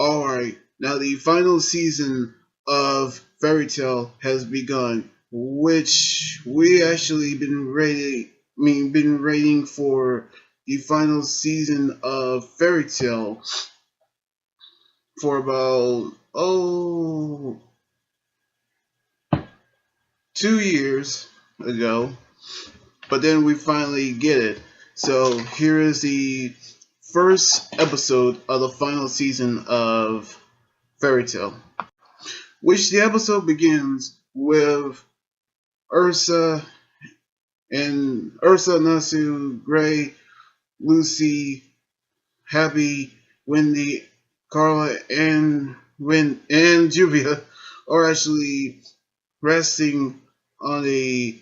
Alright, now the final season of Fairy Tale has begun, which we actually been waiting for the final season of Fairy Tale for about 2 years ago, but then we finally get it. So here is the first episode of the final season of Fairy Tale, which the episode begins with Ursa Nasu, Gray, Lucy, Happy, Wendy, Carla, and Juvia are actually resting on a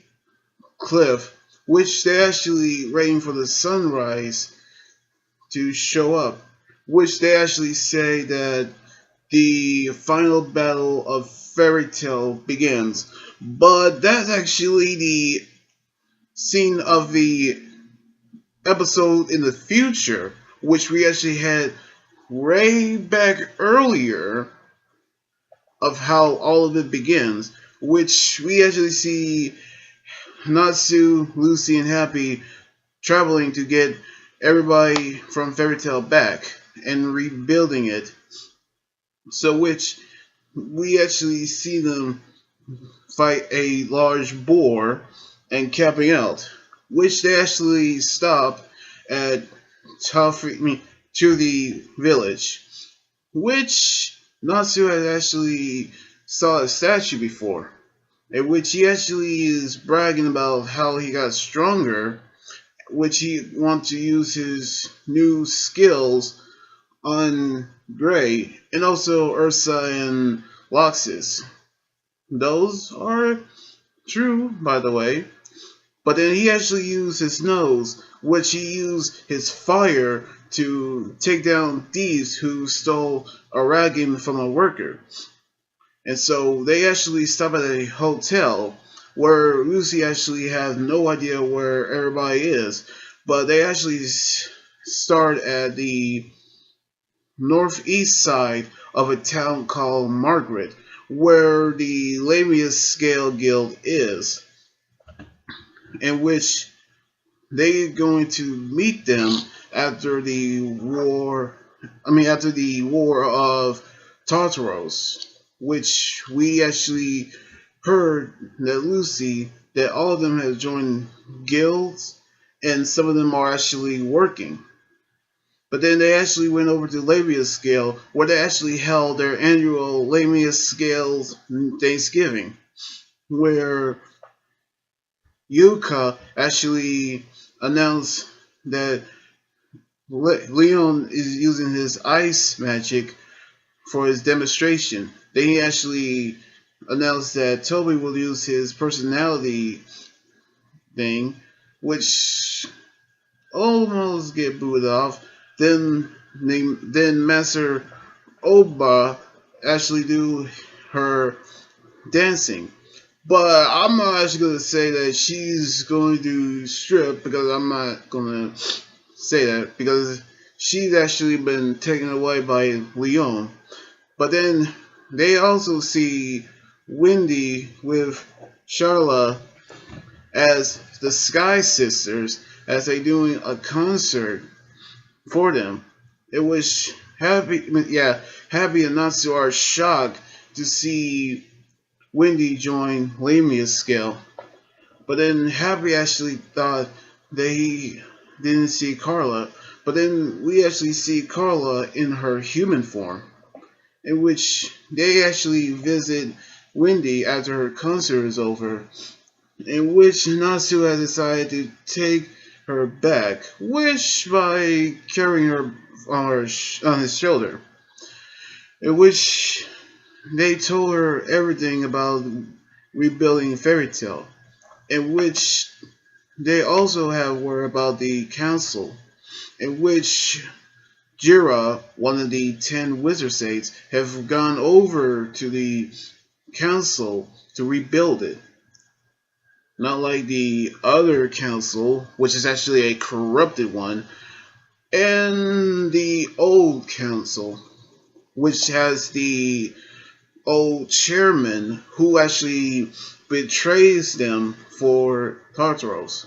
cliff, which they're actually waiting for the sunrise to show up, which they actually say that the final battle of Fairy Tale begins. But that's actually the scene of the episode in the future, which we actually had way back earlier of how all of it begins, which we actually see Natsu, Lucy, and Happy traveling to get everybody from Fairy Tale back and rebuilding it. So which we actually see them fight a large boar and camping out, which they actually stop at to the village, which Natsu had actually saw a statue before, in which he actually is bragging about how he got stronger, which he wants to use his new skills on Gray, and also Ursa and Loxus. Those are true, by the way. But then he actually used his nose, which he used his fire to take down thieves who stole a wagon from a worker. And so they actually stop at a hotel where Lucy actually has no idea where everybody is. But they actually start at the northeast side of a town called Margaret, where the Lamia Scale Guild is, in which they're going to meet them after the war. After the war of Tartaros, which we actually heard that all of them have joined guilds, and some of them are actually working. But then they actually went over to Lamia Scale, where they actually held their annual Lamia Scales Thanksgiving, where Yuka actually announced that Leon is using his ice magic for his demonstration. Then he actually announced that Toby will use his personality thing, which almost get booted off. Then Master Oba actually do her dancing. But I'm not actually going to say that she's going to strip, because I'm not going to say that, because she's actually been taken away by Leon. But then they also see Wendy with Charla as the Sky Sisters, as they doing a concert for them. It was Happy and Natsu are shocked to see Wendy join Lamia's Scale. But then Happy actually thought they didn't see Carla. But then we actually see Carla in her human form, in which they actually visit Wendy after her concert is over, in which Natsu has decided to take her back, which by carrying her on his shoulder, in which they told her everything about rebuilding Fairy Tale, in which they also have word about the council, in which Jira, one of the 10 wizard saints, have gone over to the council to rebuild it. Not like the other council, which is actually a corrupted one, and the old council. which has the old chairman who actually betrays them for Tartaros.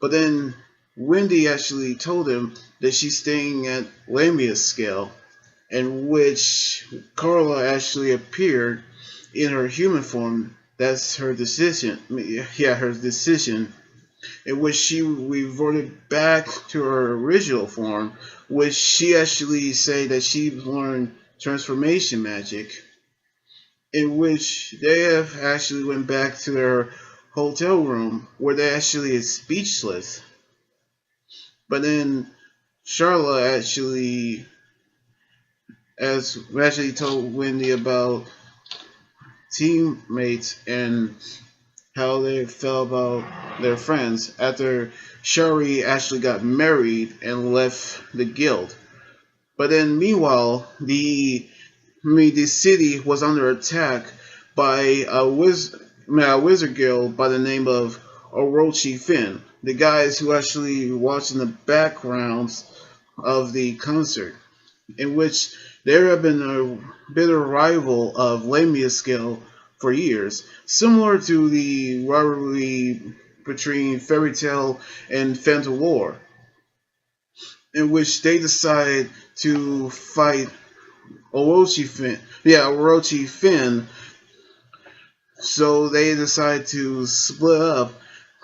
But then Wendy actually told him that she's staying at Lamia's scale, in which Carla actually appeared in her human form. That's her decision. Yeah, her decision, in which she reverted back to her original form, which she actually said that she learned transformation magic, in which they have actually went back to their hotel room where they actually is speechless. But then Charlotte actually told Wendy about teammates and how they felt about their friends after Shari actually got married and left the guild. But then meanwhile, the city was under attack by a wizard guild by the name of Orochi Finn. The guys who actually watched in the backgrounds of the concert, in which there have been a bitter rival of Lamia scale for years, similar to the rivalry between Fairy Tail and Phantom War, in which they decide to fight Orochi Finn. So they decide to split up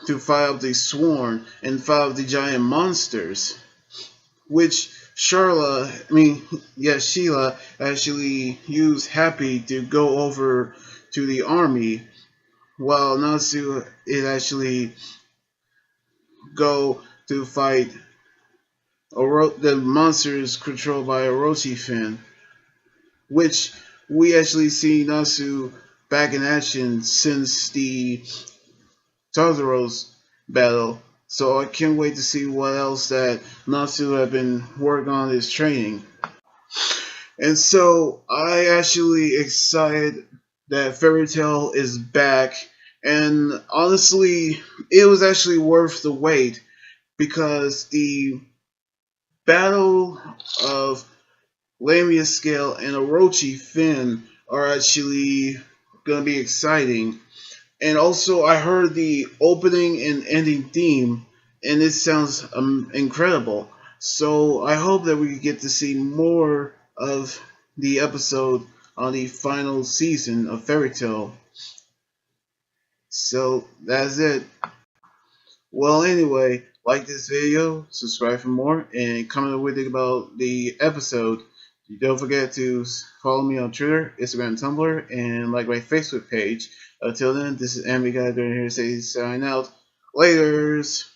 to fight up the Sworn and fight up the giant monsters, which Sheila actually used Happy to go over to the army, while Natsu it actually go to fight the monsters controlled by Orochi Fin, which we actually see Natsu back in action since the Tartaros battle. So I can't wait to see what else that Natsu have been working on his training. And so I actually excited that Fairy Tail is back, and honestly, it was actually worth the wait because the battle of Lamia Scale and Orochi Finn are actually gonna be exciting. And also, I heard the opening and ending theme, and it sounds incredible. So I hope that we get to see more of the episode on the final season of Fairy Tail. So that's it. Well, anyway, like this video, subscribe for more, and comment what you think about the episode. Don't forget to follow me on Twitter, Instagram, Tumblr, and like my Facebook page. Until then, this is Ambi Guy doing here to say sign out. Laters!